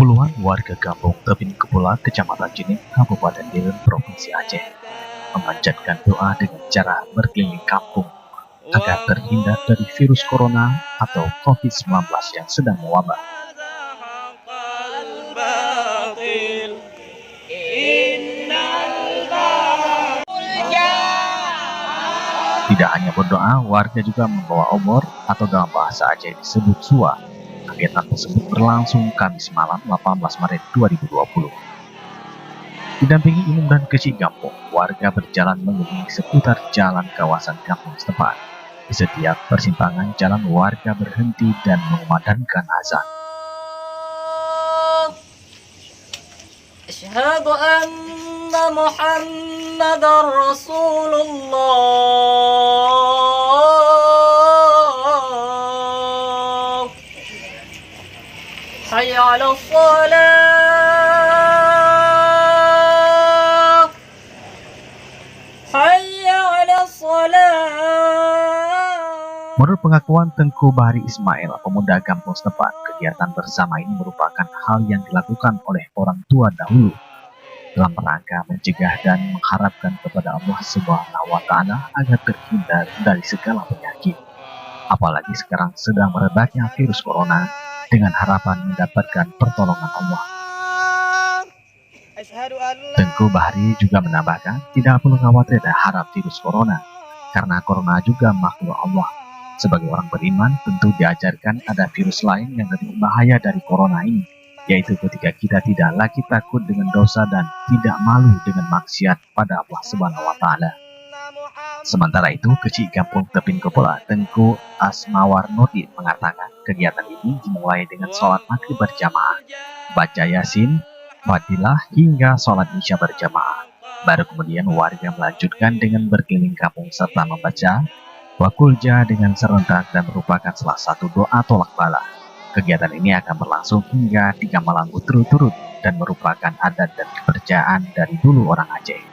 Puluhan warga kampung Tebing Kepulauan, Kecamatan Jining, Kabupaten Biren, Provinsi Aceh, memanjatkan doa dengan cara berkeliling kampung agar terhindar dari virus corona atau COVID-19 yang sedang mewabah. Tidak hanya berdoa, warga juga membawa obor atau dalam bahasa Aceh disebut sua. Kegiatan tersebut berlangsung Kamis malam 18 Maret 2020. Didampingi imam dan kecik kampung, warga berjalan mengelilingi seputar jalan kawasan kampung setempat. Di setiap persimpangan jalan, warga berhenti dan mengumandangkan azan. Asyhadu anna Muhammadar Rasulullah. Hayya 'alas shalah. Hayya 'alas shalah. Menurut pengakuan Tengku Bahri Ismail, pemuda kampung setempat, kegiatan bersama ini merupakan hal yang dilakukan oleh orang tua dahulu dalam rangka mencegah dan mengharapkan kepada Allah Subhanahu wa Ta'ala agar terhindar dari segala penyakit. Apalagi sekarang sedang merebaknya virus corona, dengan harapan mendapatkan pertolongan Allah. Tengku Bahri juga menambahkan, tidak perlu khawatir terhadap virus corona, karena corona juga makhluk Allah. Sebagai orang beriman, tentu diajarkan ada virus lain yang lebih bahaya dari corona ini, yaitu ketika kita tidak lagi takut dengan dosa dan tidak malu dengan maksiat pada Allah Subhanahu wa Ta'ala. Sementara itu, kecik kampung Tebing Kepulauan, Tengku Asmawar Nurdin, mengatakan kegiatan ini dimulai dengan sholat maghrib berjamaah, baca yasin, fadilah, hingga sholat isya berjamaah. Baru kemudian warga melanjutkan dengan berkeliling kampung serta membaca Wakulja dengan serentak dan merupakan salah satu doa tolak bala. Kegiatan ini akan berlangsung hingga 3 malam berturut-turut dan merupakan adat dan kepercayaan dari dulu orang Aceh.